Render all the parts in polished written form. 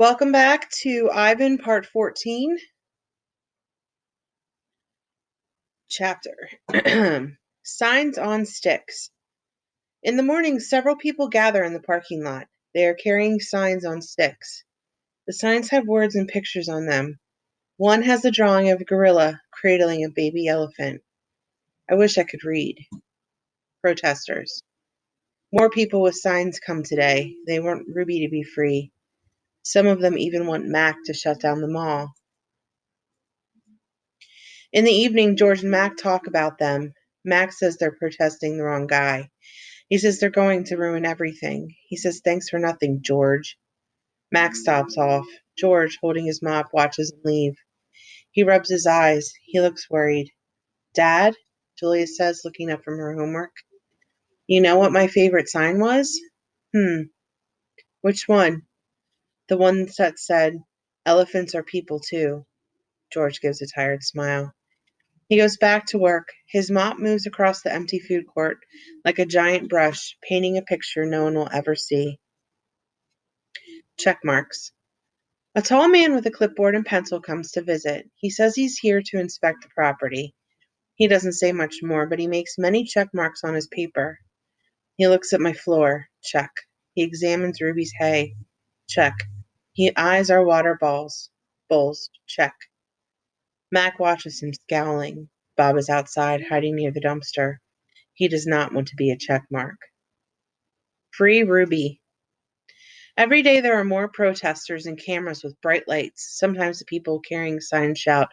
Welcome back to Ivan, part 14, chapter. Signs on sticks. In the morning, several people gather in the parking lot. They are carrying signs on sticks. The signs have words and pictures on them. One has a drawing of a gorilla cradling a baby elephant. I wish I could read. Protesters. More people with signs come today. They want Ruby to be free. Some of them even want Mac to shut down the mall. In the evening, George and Mac talk about them. Mac says they're protesting the wrong guy. He says they're going to ruin everything. He says, "Thanks for nothing, George." Mac stops off. George, holding his mop, watches him leave. He rubs his eyes. He looks worried. "Dad?" Julia says, looking up from her homework. "You know what my favorite sign was?" Which one?" "The one that said, 'Elephants are people too.'" George gives a tired smile. He goes back to work. His mop moves across the empty food court like a giant brush, painting a picture no one will ever see. Check marks. A tall man with a clipboard and pencil comes to visit. He says he's here to inspect the property. He doesn't say much more, but he makes many check marks on his paper. He looks at my floor. Check. He examines Ruby's hay. Check. He eyes our water bowls. Check. Mac watches him, scowling. Bob is outside, hiding near the dumpster. He does not want to be a check mark. Free Ruby. Every day there are more protesters and cameras with bright lights. Sometimes the people carrying signs shout,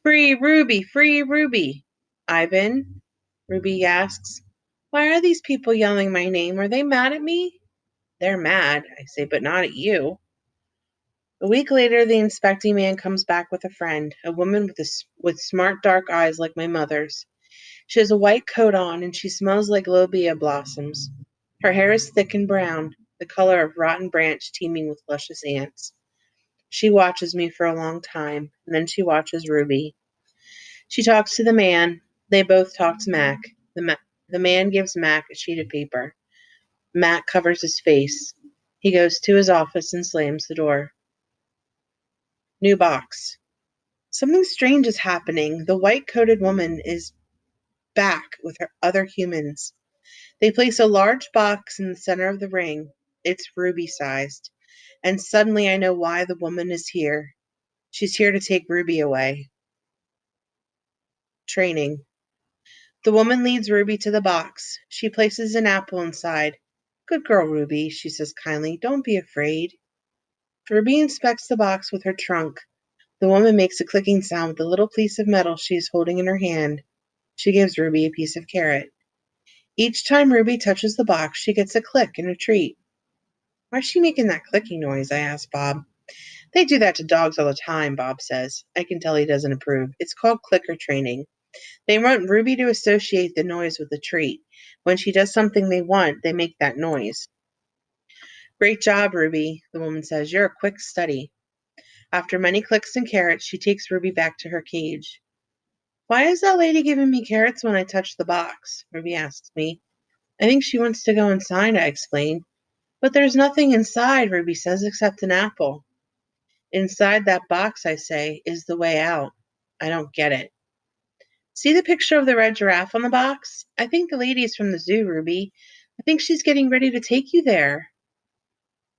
"Free Ruby! Free Ruby!" "Ivan?" Ruby asks. "Why are these people yelling my name? Are they mad at me?" "They're mad," I say, "but not at you." A week later, the inspecting man comes back with a friend, a woman with smart dark eyes like my mother's. She has a white coat on, and she smells like lobia blossoms. Her hair is thick and brown, the color of rotten branch teeming with luscious ants. She watches me for a long time, and then she watches Ruby. She talks to the man. They both talk to Mac. The man gives Mac a sheet of paper. Mac covers his face. He goes to his office and slams the door. New box. Something strange is happening. The white-coated woman is back with her other humans. They place a large box in the center of the ring. It's ruby-sized. And suddenly I know why the woman is here. She's here to take Ruby away. Training. The woman leads Ruby to the box. She places an apple inside. "Good girl, Ruby," she says kindly. "Don't be afraid." Ruby inspects the box with her trunk. The woman makes a clicking sound with the little piece of metal she is holding in her hand. She gives Ruby a piece of carrot. Each time Ruby touches the box, she gets a click and a treat. "Why is she making that clicking noise?" I ask Bob. "They do that to dogs all the time," Bob says. I can tell he doesn't approve. It's called clicker training. They want Ruby to associate the noise with the treat. When she does something they want, they make that noise. "Great job, Ruby," the woman says. "You're a quick study." After many clicks and carrots, she takes Ruby back to her cage. "Why is that lady giving me carrots when I touch the box?" Ruby asks me. "I think she wants to go inside," I explain. "But there's nothing inside," Ruby says, "except an apple." "Inside that box," I say, "is the way out." I don't get it. "See the picture of the red giraffe on the box? I think the lady is from the zoo, Ruby. I think she's getting ready to take you there."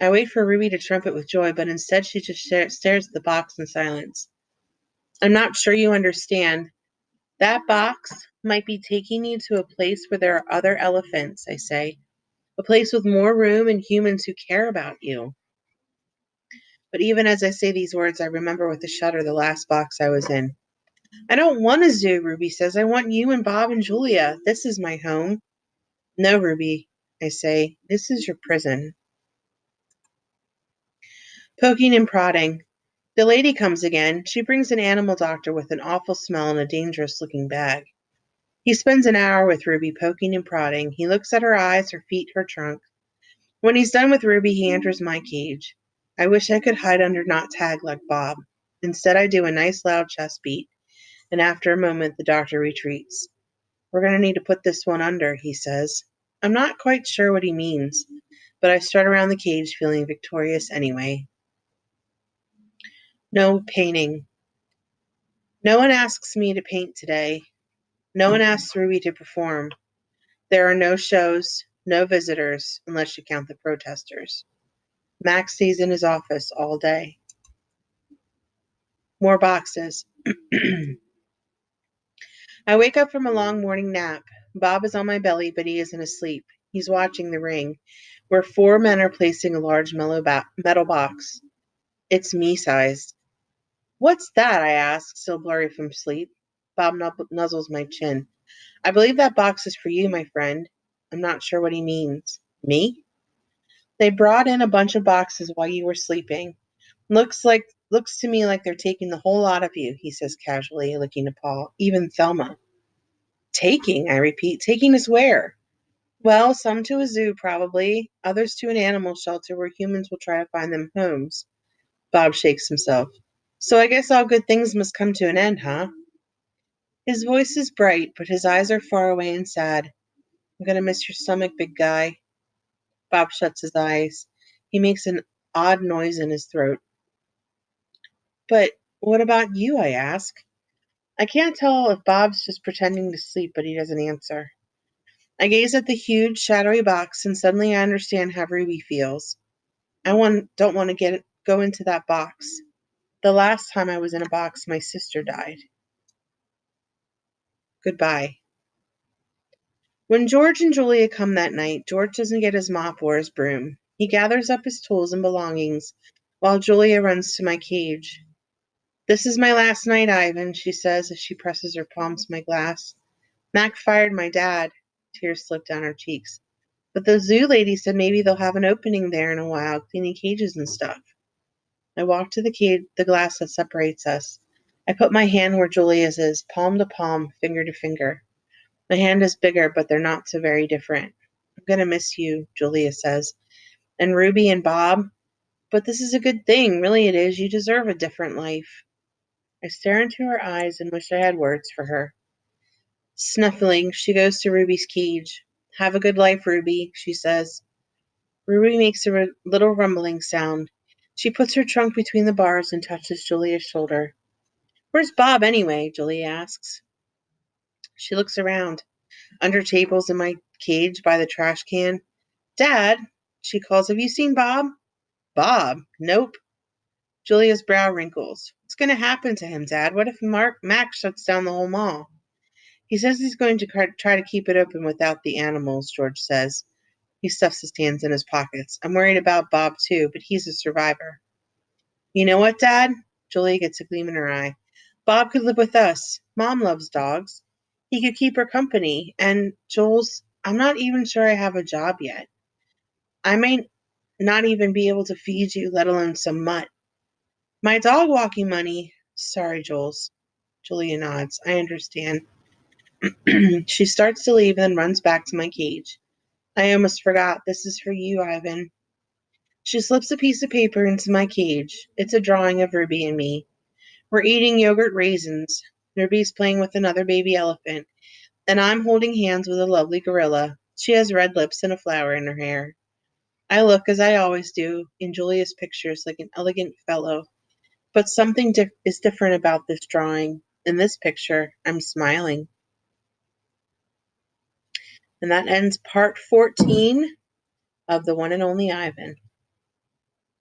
I wait for Ruby to trumpet with joy, but instead she just stares at the box in silence. "I'm not sure you understand. That box might be taking you to a place where there are other elephants," I say. "A place with more room and humans who care about you." But even as I say these words, I remember with a shudder the last box I was in. "I don't want a zoo," Ruby says. "I want you and Bob and Julia. This is my home." "No, Ruby," I say. "This is your prison." Poking and prodding. The lady comes again. She brings an animal doctor with an awful smell and a dangerous-looking bag. He spends an hour with Ruby, poking and prodding. He looks at her eyes, her feet, her trunk. When he's done with Ruby, he enters my cage. I wish I could hide under Not Tag like Bob. Instead, I do a nice loud chest beat, and after a moment, the doctor retreats. "We're going to need to put this one under," he says. I'm not quite sure what he means, but I strut around the cage feeling victorious anyway. No painting. No one asks me to paint today. No one asks Ruby to perform. There are no shows, no visitors, unless you count the protesters. Max stays in his office all day. More boxes. I wake up from a long morning nap. Bob is on my belly, but he isn't asleep. He's watching the ring, where 4 men are placing a large metal box. It's me-sized. What's that? I ask, still blurry from sleep. Bob nuzzles my chin. I believe that box is for you, my friend. I'm not sure what he means. Me? They brought in a bunch of boxes while you were sleeping. Looks to me like they're taking the whole lot of you, he says casually, looking to Paul. Even Thelma. Taking, I repeat. Taking us where? Well, some to a zoo, probably. Others to an animal shelter where humans will try to find them homes. Bob shakes himself. So I guess all good things must come to an end, huh? His voice is bright, but his eyes are far away and sad. I'm gonna miss your stomach, big guy. Bob shuts his eyes. He makes an odd noise in his throat. But what about you? I ask. I can't tell if Bob's just pretending to sleep, but he doesn't answer. I gaze at the huge, shadowy box, and suddenly I understand how Ruby feels. Don't want to go into that box. The last time I was in a box, my sister died. Goodbye. When George and Julia come that night, George doesn't get his mop or his broom. He gathers up his tools and belongings, while Julia runs to my cage. This is my last night, Ivan, she says as she presses her palms to my glass. Mac fired my dad. Tears slip down her cheeks. But the zoo lady said maybe they'll have an opening there in a while, cleaning cages and stuff. I walk to the glass that separates us. I put my hand where Julia's is, palm to palm, finger to finger. My hand is bigger, but they're not so very different. I'm gonna miss you, Julia says. And Ruby and Bob. But this is a good thing, really it is. You deserve a different life. I stare into her eyes and wish I had words for her. Snuffling, she goes to Ruby's cage. Have a good life, Ruby, she says. Ruby makes a little rumbling sound. She puts her trunk between the bars and touches Julia's shoulder. Where's Bob, anyway? Julia asks. She looks around. Under tables in my cage by the trash can. Dad, she calls, have you seen Bob? Bob? Nope. Julia's brow wrinkles. What's going to happen to him, Dad? What if Max shuts down the whole mall? He says he's going to try to keep it open without the animals, George says. He stuffs his hands in his pockets. I'm worried about Bob, too, but he's a survivor. You know what, Dad? Julia gets a gleam in her eye. Bob could live with us. Mom loves dogs. He could keep her company. And, Jules, I'm not even sure I have a job yet. I may not even be able to feed you, let alone some mutt. My dog walking money. Sorry, Jules. Julia nods. I understand. She starts to leave and then runs back to my cage. I almost forgot. This is for you, Ivan. She slips a piece of paper into my cage. It's a drawing of Ruby and me. We're eating yogurt raisins. Ruby's playing with another baby elephant, and I'm holding hands with a lovely gorilla. She has red lips and a flower in her hair. I look, as I always do, in Julia's pictures like an elegant fellow. But something is different about this drawing. In this picture, I'm smiling. And that ends part 14 of The One and Only Ivan.